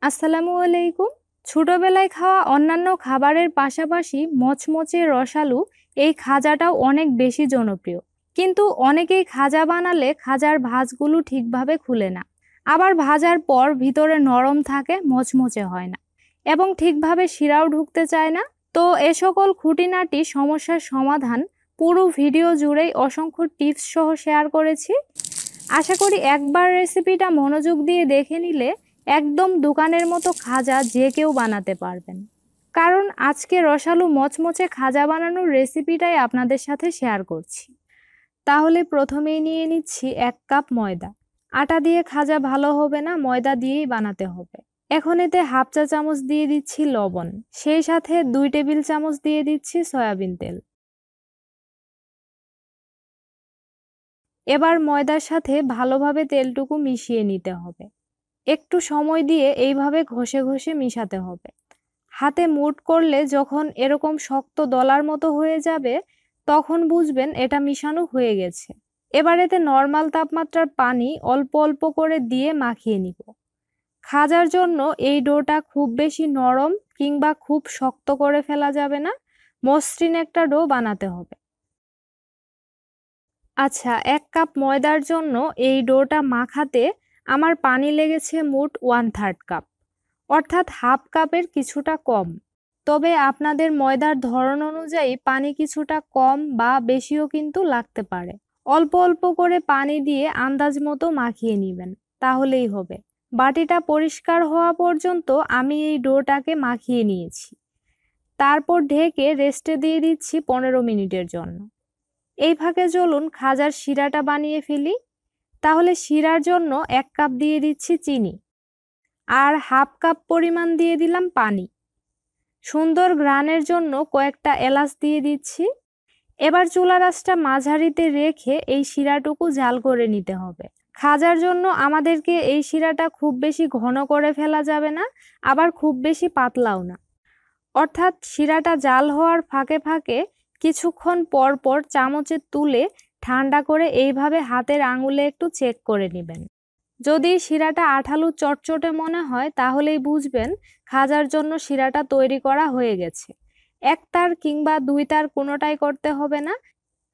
আসসালামু আলাইকুম। ছোটবেলায় খাওয়া অন্যান্য খাবারের পাশাপাশি মচমচে রসালো এই খাজাটাও অনেক বেশি জনপ্রিয়। কিন্তু অনেকেই খাজা বানালে খাজার ভাঁজগুলো ঠিকভাবে খুলে না, আবার ভাজার পর ভিতরে নরম থাকে, মচমচে হয় না এবং ঠিকভাবে শিরাও ঢুকতে চায় না। তো এ সকল খুঁটিনাটি সমস্যার সমাধান পুরো ভিডিও জুড়েই অসংখ্য টিপস সহ শেয়ার করেছি। আশা করি একবার রেসিপিটা মনোযোগ দিয়ে দেখে নিলে একদম দোকানের মতো খাজা যে কেউ বানাতে পারবেন। কারণ আজকে রসালো মচমচে খাজা বানানোর রেসিপিটাই আপনাদের সাথে শেয়ার করছি। তাহলে প্রথমেই নিয়ে নিচ্ছি 1 কাপ ময়দা। আটা দিয়ে খাজা ভালো হবে না, ময়দা দিয়েই বানাতে হবে। এখন এতে হাফ চা চামচ দিয়ে দিচ্ছি লবণ, সেই সাথে 2 টেবিল চামচ দিয়ে দিচ্ছি সয়াবিন তেল। এবার ময়দার সাথে ভালোভাবে তেলটুকু মিশিয়ে নিতে হবে। একটু সময় দিয়ে এইভাবে ঘষে ঘষে মিশাতে হবে। হাতে মুঠ করলে যখন এরকম শক্ত দলার মতো হয়ে যাবে, তখন বুঝবেন এটা মিশানো হয়ে গেছে। এবার এতে নর্মাল তাপমাত্রার পানি অল্প অল্প করে দিয়ে মাখিয়ে নিব। খাজার জন্য এই ডোটা খুব বেশি নরম কিংবা খুব শক্ত করে ফেলা যাবে না, মসৃণ একটা ডো বানাতে হবে। আচ্ছা, 1 কাপ ময়দার জন্য এই ডোটা মাখাতে আমার পানি লেগেছে মোট 1/3 কাপ, অর্থাৎ হাফ কাপের কিছুটা কম। তবে আপনাদের ময়দার ধরন অনুযায়ী পানি কিছুটা কম বা বেশিও কিন্তু লাগতে পারে। অল্প অল্প করে পানি দিয়ে আন্দাজ মতো মাখিয়ে নেবেন, তাহলেই হবে। বাটিটা পরিষ্কার হওয়া পর্যন্ত আমি এই ডোটাকে মাখিয়ে নিয়েছি। তারপর ঢেকে রেস্টে দিয়ে দিচ্ছি 15 মিনিটের জন্য। এই ফাঁকে চলুন খাজার শিরাটা বানিয়ে ফেলি। তাহলে শিরার জন্য 1 কাপ দিয়ে দিচ্ছি চিনি আর হাফ কাপ পরিমাণ দিয়ে দিলাম পানি। সুন্দর ঘ্রাণের জন্য কয়েকটা এলাচ দিয়ে দিচ্ছি। এবার চুলার আঁচটা মাঝারিতে রেখে এই শিরাটুকু জাল করে নিতে হবে। খাজার জন্য আমাদেরকে এই শিরাটা খুব বেশি ঘন করে ফেলা যাবে না, আবার খুব বেশি পাতলাও না। অর্থাৎ শিরাটা জাল হওয়ার ফাঁকে ফাঁকে কিছুক্ষণ পর পর চামচে তুলে ঠান্ডা করে এইভাবে হাতের আঙুলে একটু চেক করে নেবেন। যদি শিরাটা আঠালো চটচটে মনে হয়, তাহলেই বুঝবেন খাজার জন্য শিরাটা তৈরি করা হয়ে গেছে। 1 তার কিংবা 2 তার কোনোটাই করতে হবে না,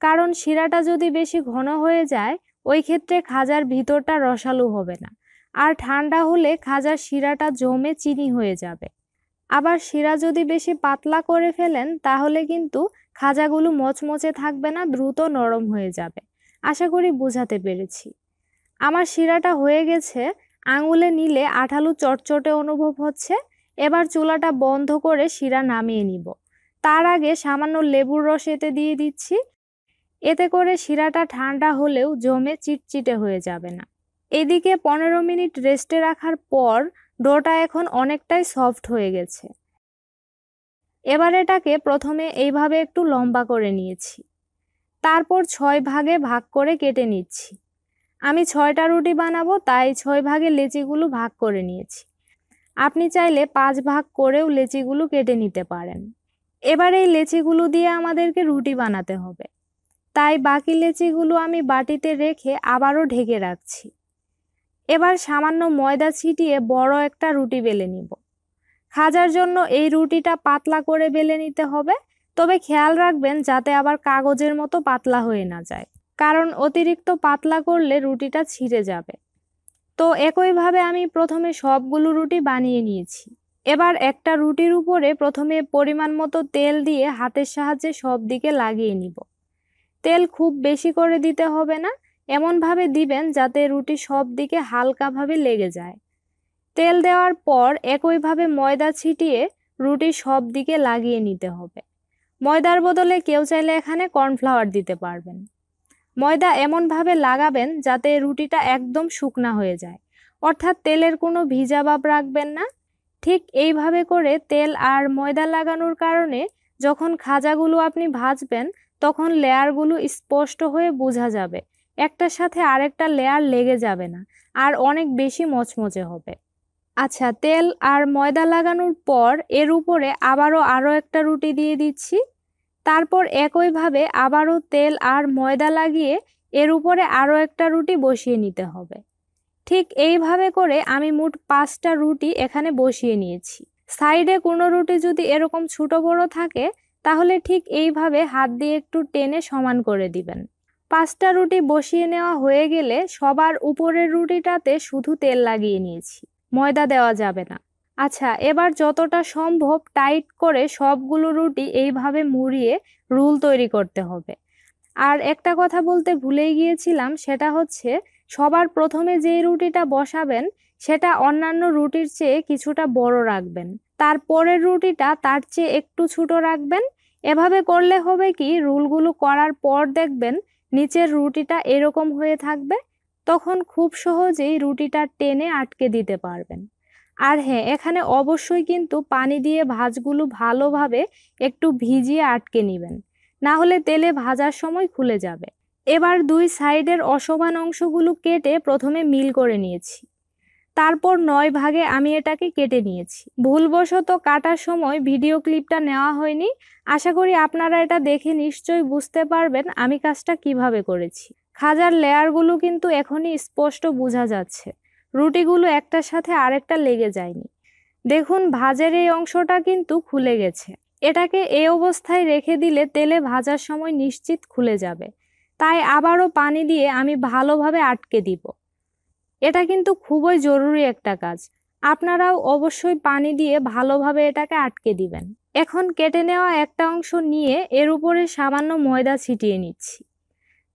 কারণ শিরাটা যদি বেশি ঘন হয়ে যায়, ওই ক্ষেত্রে খাজার ভিতরটা রসালো হবে না, আর ঠান্ডা হলে খাজার শিরাটা জমে চিনি হয়ে যাবে। আবার শিরা যদি বেশি পাতলা করে ফেলেন, তাহলে কিন্তু খাজাগুলো মচমচে থাকবে না, দ্রুত নরম হয়ে যাবে। আশা করি বোঝাতে পেরেছি। আমার শিরাটা হয়ে গেছে, আঙুলে নিলে আঠালো চটচটে অনুভব হচ্ছে। এবার চুলাটা বন্ধ করে শিরা নামিয়ে নিব। তার আগে সামান্য লেবুর রস এতে দিয়ে দিচ্ছি। এতে করে শিরাটা ঠান্ডা হলেও জমে চিটচিটে হয়ে যাবে না। এদিকে 15 মিনিট রেস্টে রাখার পর ডোটা এখন অনেকটাই সফট হয়ে গেছে। এবার এটাকে প্রথমে এইভাবে একটু লম্বা করে নিয়েছি, তারপর 6 ভাগে ভাগ করে কেটে নিচ্ছি। আমি 6টা রুটি বানাবো, তাই 6 ভাগে লেচিগুলো ভাগ করে নিয়েছি। আপনি চাইলে 5 ভাগ করেও লেচিগুলো কেটে নিতে পারেন। এবার এই লেচিগুলো দিয়ে আমাদেরকে রুটি বানাতে হবে, তাই বাকি লেচিগুলো আমি বাটিতে রেখে আবারও ঢেকে রাখছি। এবার সামান্য ময়দা ছিটিয়ে বড় একটা রুটি বেলে নিব। খাজার জন্য এই রুটিটা পাতলা করে বেলে নিতে হবে, তবে খেয়াল রাখবেন যাতে আবার কাগজের মতো পাতলা হয়ে না যায়, কারণ অতিরিক্ত পাতলা করলে রুটিটা ছিঁড়ে যাবে। তো একইভাবে আমি প্রথমে সবগুলো রুটি বানিয়ে নিয়েছি। এবার একটা রুটির উপরে প্রথমে পরিমাণ মতো তেল দিয়ে হাতের সাহায্যে সব দিকে লাগিয়ে নিব। তেল খুব বেশি করে দিতে হবে না, এমনভাবে দিবেন যাতে রুটি সব দিকে হালকাভাবে লেগে যায়। তেল দেওয়ার পর একইভাবে ময়দা ছিটিয়ে রুটি সব দিকে লাগিয়ে নিতে হবে। ময়দার বদলে কেউ চাইলে এখানে কর্নফ্লাওয়ার দিতে পারবেন। ময়দা এমনভাবে লাগাবেন যাতে রুটিটা একদম শুকনা হয়ে যায়, অর্থাৎ তেলের কোনো ভিজা ভাব রাখবেন না। ঠিক এইভাবে করে তেল আর ময়দা লাগানোর কারণে যখন খাজাগুলো আপনি ভাজবেন, তখন লেয়ারগুলো স্পষ্ট হয়ে বোঝা যাবে। একটার সাথে আরেকটা লেয়ার লেগে যাবে না, আর অনেক বেশি মচমচে হবে। আচ্ছা, তেল আর ময়দা লাগানোর পর এর উপরে আরও একটা রুটি দিয়ে দিচ্ছি। তারপর একইভাবে আবারও তেল আর ময়দা লাগিয়ে এর উপরে আরও একটা রুটি বসিয়ে নিতে হবে। ঠিক এইভাবে করে আমি মোট 5টা রুটি এখানে বসিয়ে নিয়েছি। সাইডে কোনো রুটি যদি এরকম ছোট বড় থাকে তাহলে ঠিক এইভাবে হাত দিয়ে একটু টেনে সমান করে দিবেন। 5টা রুটি বসিয়ে নেওয়া হয়ে গেলে সবার উপরের রুটিটাতে শুধু তেল লাগিয়ে নিয়েছি, ময়দা দেওয়া যাবে না। আচ্ছা, এবার যতটা সম্ভব টাইট করে সবগুলো রুটি এইভাবে মুড়িয়ে রোল তৈরি করতে হবে। আর একটা কথা বলতে ভুলেই গিয়েছিলাম, সেটা হচ্ছে সবার প্রথমে যেই রুটিটা বসাবেন সেটা অন্যান্য রুটির চেয়ে কিছুটা বড় রাখবেন, তারপরের রুটিটা তার চেয়ে একটু ছোট রাখবেন। এভাবে করলে হবে কি, রোলগুলো করার পর দেখবেন নিচের রুটিটা এরকম হয়ে থাকবে, তখন খুব সহজেই রুটিটা টেনে আটকে দিতে পারবেন। আর হ্যাঁ, এখানে অবশ্যই কিন্তু পানি দিয়ে ভাঁজগুলো ভালোভাবে একটু ভিজিয়ে আটকে নেবেন, না হলে তেলে ভাজার সময় খুলে যাবে। এবার 2 সাইডের অসমান অংশগুলো কেটে প্রথমে মিল করে নিয়েছি, তারপর 9 ভাগে আমি এটাকে কেটে নিয়েছি। ভুলবশত কাটার সময় ভিডিও ক্লিপটা নেওয়া হয়নি। আশা করি আপনারা এটা দেখে নিশ্চয়ই বুঝতে পারবেন আমি কাজটা কিভাবে করেছি। খাজার লেয়ারগুলো কিন্তু এখনই স্পষ্ট বোঝা যাচ্ছে, রুটিগুলো একটার সাথে আরেকটা লেগে যায়নি। দেখুন, ভাজের এই অংশটা কিন্তু খুলে গেছে। এটাকে এই অবস্থায় রেখে দিলে তেলে ভাজার সময় নিশ্চিত খুলে যাবে, তাই আবারও পানি দিয়ে আমি ভালোভাবে আটকে দিব। এটা কিন্তু খুবই জরুরি একটা কাজ, আপনারাও অবশ্যই পানি দিয়ে ভালোভাবে এটাকে আটকে দিবেন। এখন কেটে নেওয়া একটা অংশ নিয়ে এর উপরে সামান্য ময়দা ছিটিয়ে নিচ্ছি,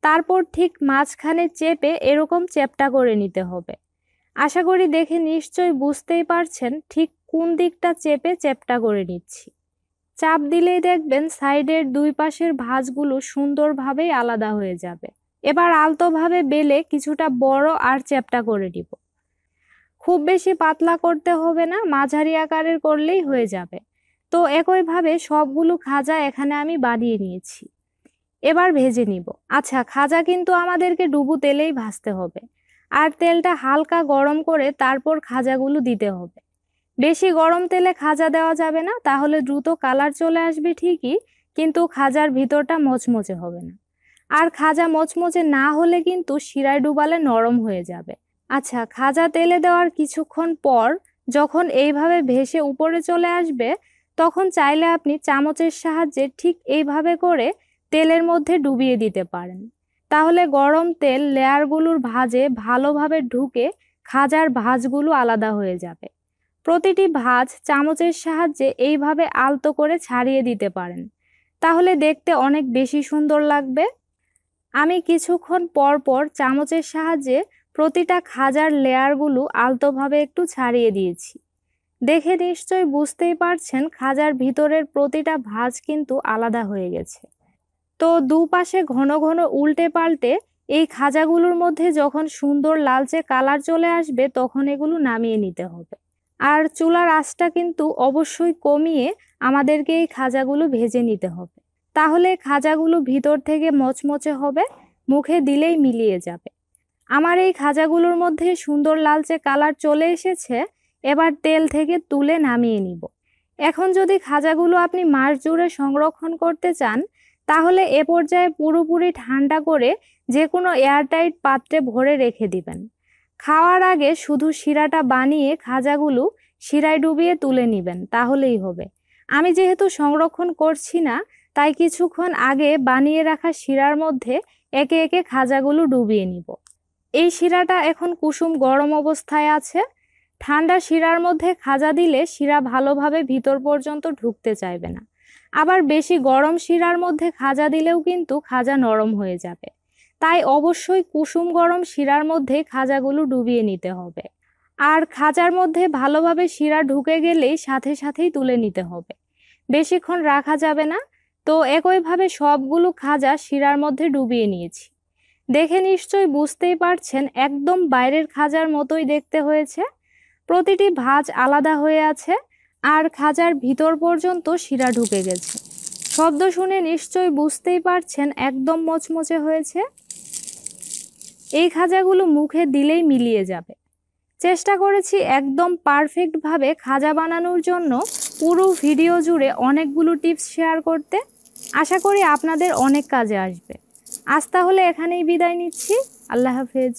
তারপর ঠিক মাঝখানে চেপে এরকম চ্যাপ্টা করে নিতে হবে। আশা করি দেখে নিশ্চয়ই বুঝতেই পারছেন ঠিক কোন দিকটা চেপে চ্যাপ্টা করে নিচ্ছি। চাপ দিলেই দেখবেন সাইডের 2 পাশের ভাঁজগুলো সুন্দরভাবেই আলাদা হয়ে যাবে। এবার আলতোভাবে বেলে কিছুটা বড় আর চ্যাপ্টা করে নিব। খুব বেশি পাতলা করতে হবে না, মাঝারি আকারের করলেই হয়ে যাবে। তো একইভাবে সবগুলো খাজা এখানে আমি বানিয়ে নিয়েছি, এবার ভেজে নিব। আচ্ছা, খাজা কিন্তু আমাদেরকে ডুবো তেলেই ভাজতে হবে, আর তেলটা হালকা গরম করে তারপর খাজাগুলো দিতে হবে। বেশি গরম তেলে খাজা দেওয়া যাবে না, তাহলে দ্রুত কালার চলে আসবে ঠিকই, কিন্তু খাজার ভিতরটা মচমচে হবে না। আর খাজা মচমচে না হলে কিন্তু শিরায় ডুবালে নরম হয়ে যাবে। আচ্ছা, খাজা তেলে দেওয়ার কিছুক্ষণ পর যখন এইভাবে ভেসে উপরে চলে আসবে, তখন চাইলে আপনি চামচের সাহায্যে ঠিক এইভাবে করে তেলের মধ্যে ডুবিয়ে দিতে পারেন। তাহলে গরম তেল লেয়ারগুলোর ভাঁজে ভালোভাবে ঢুকে খাজার ভাঁজগুলো আলাদা হয়ে যাবে। প্রতিটি ভাঁজ চামচের সাহায্যে এইভাবে আলতো করে ছাড়িয়ে দিতে পারেন, তাহলে দেখতে অনেক বেশি সুন্দর লাগবে। আমি কিছুক্ষণ পর পর চামচের সাহায্যে প্রতিটা খাজার লেয়ারগুলো আলতোভাবে একটু ছাড়িয়ে দিয়েছি। দেখে নিশ্চয়ই বুঝতেই পারছেন খাজার ভিতরের প্রতিটা ভাঁজ কিন্তু আলাদা হয়ে গেছে। তো দুপাশে ঘন ঘন উল্টে পাল্টে এই খাজাগুলোর মধ্যে যখন সুন্দর লালচে কালার চলে আসবে তখন এগুলো নামিয়ে নিতে হবে। আর চুলার আঁচটা কিন্তু অবশ্যই কমিয়ে আমাদেরকে এই খাজাগুলো ভেজে নিতে হবে, তাহলে খাজাগুলো ভিতর থেকে মচমচে হবে, মুখে দিলেই মিলিয়ে যাবে। আমার এই খাজাগুলোর মধ্যে সুন্দর লালচে কালার চলে এসেছে, এবার তেল থেকে তুলে নামিয়ে নিব। এখন যদি খাজাগুলো আপনি মাস জুড়ে সংরক্ষণ করতে চান, তাহলে এ পর্যায়ে পুরোপুরি ঠান্ডা করে যে কোনো এয়ারটাইট পাত্রে ভরে রেখে দিবেন। খাওয়ার আগে শুধু শিরাটা বানিয়ে খাজাগুলো শিরায় ডুবিয়ে তুলে নেবেন, তাহলেই হবে। আমি যেহেতু সংরক্ষণ করছি না, তাই কিছুক্ষণ আগে বানিয়ে রাখা শিরার মধ্যে একে একে খাজাগুলো ডুবিয়ে নিব। এই শিরাটা এখন কুসুম গরম অবস্থায় আছে। ঠান্ডা শিরার মধ্যে খাজা দিলে শিরা ভালোভাবে ভিতর পর্যন্ত ঢুকতে চাইবে না, আবার বেশি গরম শিরার মধ্যে খাজা দিলেও কিন্তু খাজা নরম হয়ে যাবে। তাই অবশ্যই কুসুম গরম শিরার মধ্যে খাজাগুলো ডুবিয়ে নিতে হবে। আর খাজার মধ্যে ভালোভাবে শিরা ঢুকে গেলেই সাথে সাথেই তুলে নিতে হবে, বেশিক্ষণ রাখা যাবে না। তো একইভাবে সবগুলো খাজা শিরার মধ্যে ডুবিয়ে নিয়েছি। দেখে নিশ্চয়ই বুঝতেই পারছেন একদম বাইরের খাজার মতোই দেখতে হয়েছে। প্রতিটি ভাঁজ আলাদা হয়ে আছে আর খাজার ভিতর পর্যন্ত শিরা ঢুকে গেছে। শব্দ শুনে নিশ্চয়ই বুঝতেই পারছেন একদম মচমচে হয়েছে। এই খাজাগুলো মুখে দিলেই মিলিয়ে যাবে। চেষ্টা করেছি একদম পারফেক্টভাবে খাজা বানানোর জন্য পুরো ভিডিও জুড়ে অনেকগুলো টিপস শেয়ার করতে। আশা করি আপনাদের অনেক কাজে আসবে। আজ তাহলে এখানেই বিদায় নিচ্ছি। আল্লাহ হাফেজ।